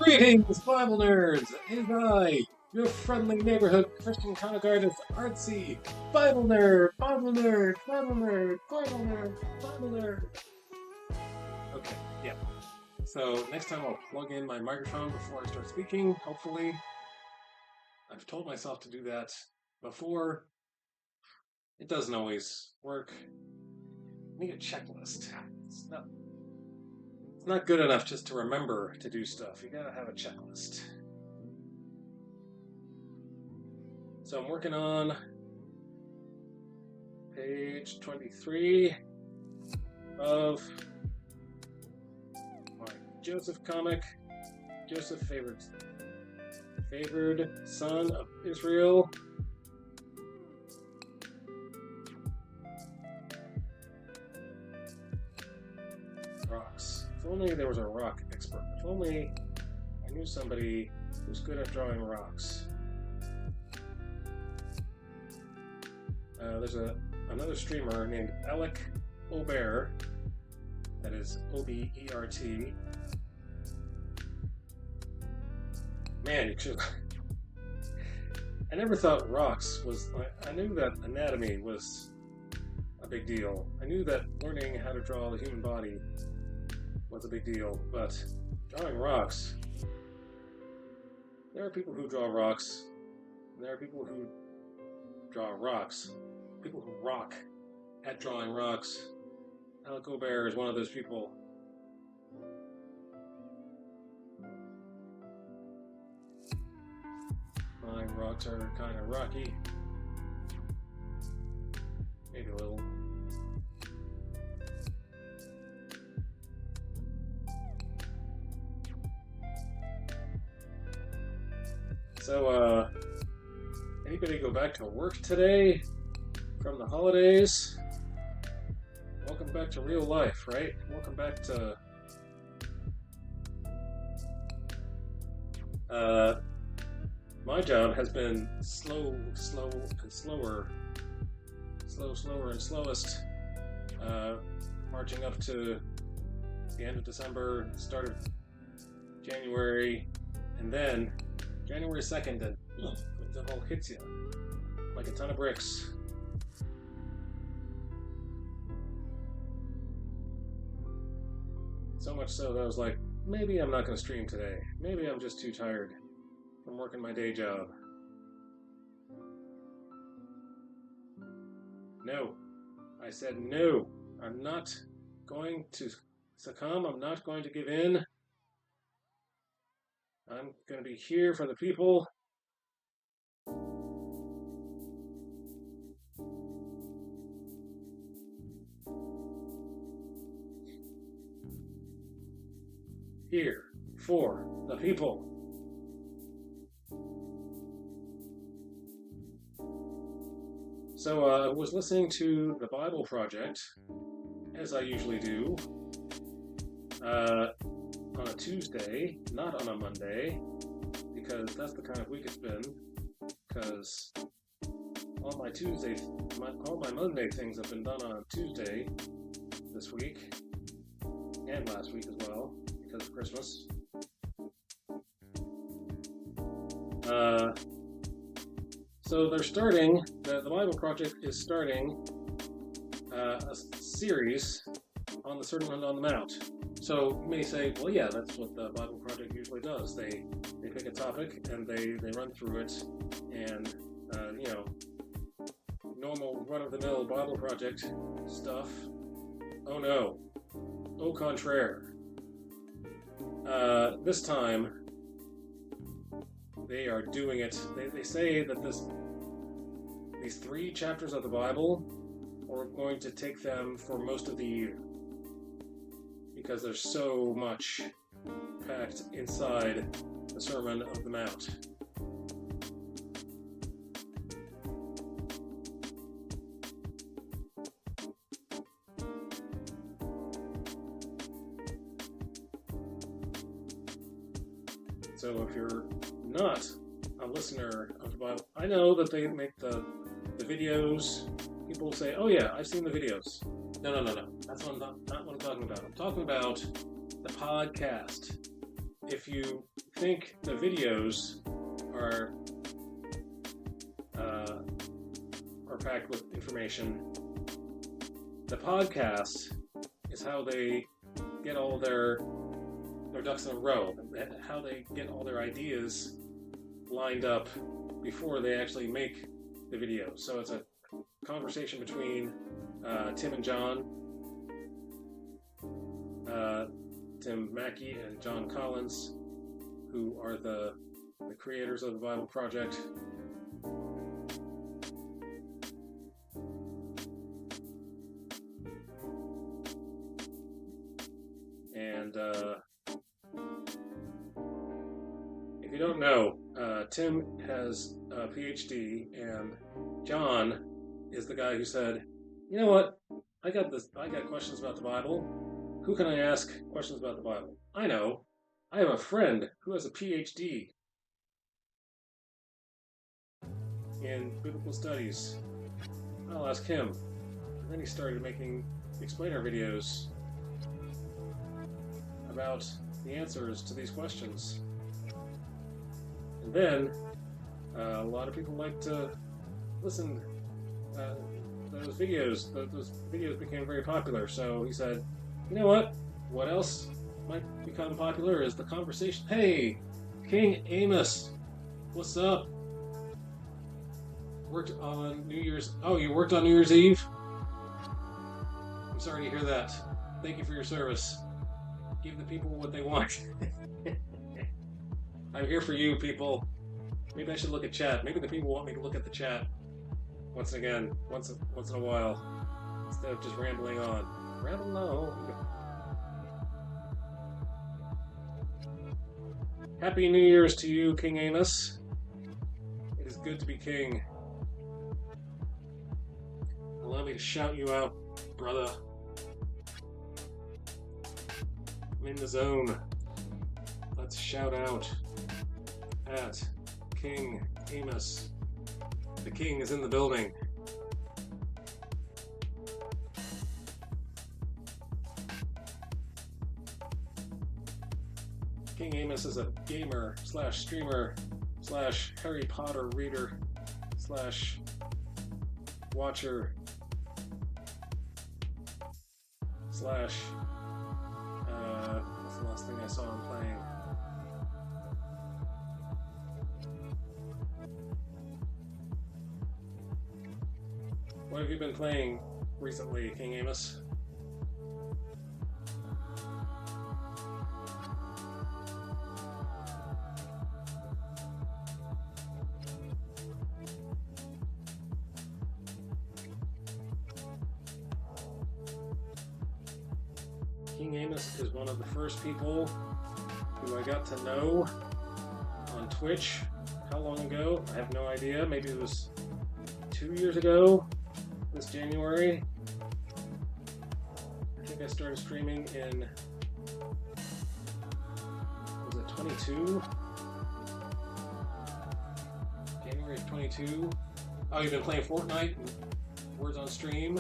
Greetings, Bible nerds! It is I, your friendly neighborhood Christian comic artist, Artsy, Bible nerd, Bible nerd, Bible nerd, Bible nerd, Bible nerd. Okay, yeah. So next time I'll plug in my microphone before I start speaking, hopefully. I've told myself to do that before. It doesn't always work. I need a checklist. It's not good enough just to remember to do stuff. You gotta have a checklist. So I'm working on page 23 of my Joseph comic. Joseph, favored son of Israel. Rocks. If only there was a rock expert. If only I knew somebody who's good at drawing rocks. There's another streamer named Alec Obert. That is O-B-E-R-T. Man, you should. I never thought rocks was. I knew that anatomy was a big deal. I knew that learning how to draw the human body was a big deal, but drawing rocks. There are people who draw rocks, and there are people who draw rocks. People who rock at drawing rocks. Alec Obert is one of those people. My rocks are kind of rocky. Maybe a little. So, anybody go back to work today from the holidays? Welcome back to real life, right? Welcome back to my job has been slower and slowest, marching up to the end of December, start of January, and then January 2nd, and the whole hits you like a ton of bricks. So much so that I was like, maybe I'm not going to stream today. Maybe I'm just too tired from working my day job. No. I said no. I'm not going to succumb. I'm not going to give in. I'm going to be here for the people. Here for the people. So I was listening to the Bible Project, as I usually do, on a Tuesday, not on a Monday, because that's the kind of week it's been, because all my Monday things have been done on Tuesday this week, and last week as well, because of Christmas. So they're starting, the Bible Project is starting a series on the Sermon on the Mount. So you may say, well, yeah, that's what the Bible Project usually does. They pick a topic and they run through it, and normal run-of-the-mill Bible Project stuff. Oh no, au contraire. This time they are doing it. They say that these 3 chapters of the Bible are going to take them for most of the year, because there's so much packed inside the Sermon on the Mount. So if you're not a listener of the Bible, I know that they make the videos. People say, oh yeah, I've seen the videos. No. That's not what I'm talking about. I'm talking about the podcast. If you think the videos are packed with information, the podcast is how they get all their ducks in a row, how they get all their ideas lined up before they actually make the video. So it's a conversation between Tim and John, Tim Mackey and John Collins, who are the creators of the Bible Project. And if you don't know, Tim has a PhD, and John is the guy who said, "You know what? I got questions about the Bible. Who can I ask questions about the Bible? I know. I have a friend who has a PhD in biblical studies. I'll ask him." And then he started making explainer videos about the answers to these questions. And then a lot of people like to listen to those videos. Those videos became very popular. So he said, "You know what? What else might become popular is the conversation. Hey, King Emmaus, what's up? Worked on New Year's. Oh, you worked on New Year's Eve? I'm sorry to hear that. Thank you for your service. Give the people what they want." I'm here for you, people. Maybe I should look at chat. Maybe the people want me to look at the chat once in a while, instead of just rambling on. Ramble on. Happy New Year's to you, King Emmaus. It is good to be king. Allow me to shout you out, brother. I'm in the zone. Let's shout out at King Emmaus. The king is in the building. King Emmaus is a gamer / streamer / Harry Potter reader / watcher / what's the last thing I saw him playing? What have you been playing recently, King Emmaus? King Emmaus is one of the first people who I got to know on Twitch. How long ago? I have no idea. Maybe it was 2 years ago, this January. I think I started streaming in, was it 22? January of 22. Oh, you've been playing Fortnite and Words on Stream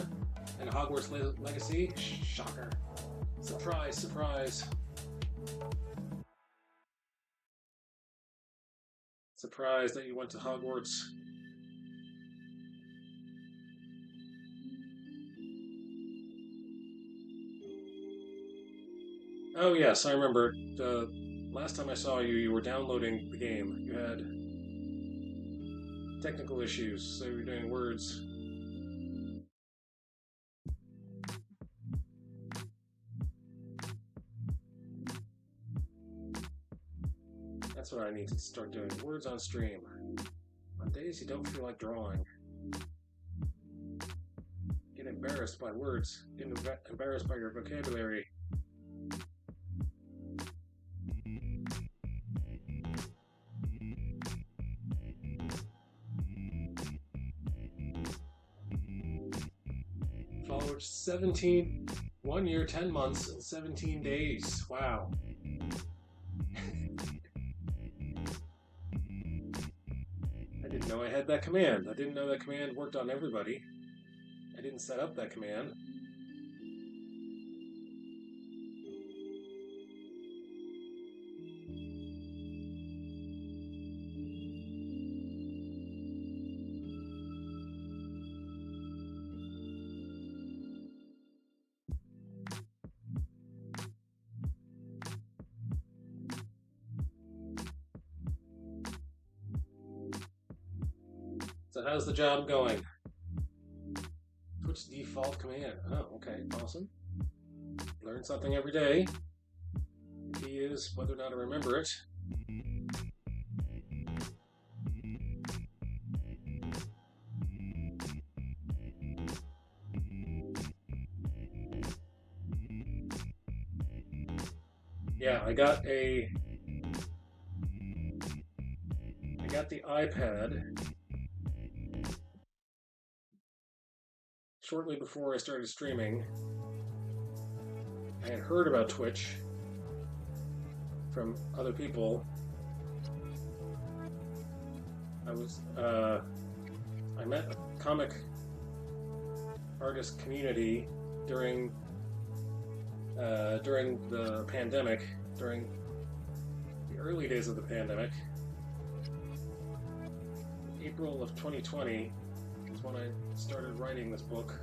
and Hogwarts Legacy? Shocker. Surprise, surprise. Surprised that you went to Hogwarts. Oh yes, I remember. The last time I saw you, you were downloading the game. You had technical issues, so you were doing words. That's what I need to start doing. Words on stream. On days you don't feel like drawing. Get embarrassed by words. Get embarrassed by your vocabulary. Followed 1 year, 10 months, and 17 days. Wow. I didn't know I had that command. I didn't know that command worked on everybody. I didn't set up that command. So how's the job going? Twitch default command. Oh, okay, awesome. Learn something every day. The key is whether or not I remember it. Yeah, I got the iPad shortly before I started streaming. I had heard about Twitch from other people. I met a comic artist community during the pandemic, during the early days of the pandemic. April of 2020 is when I started writing this book.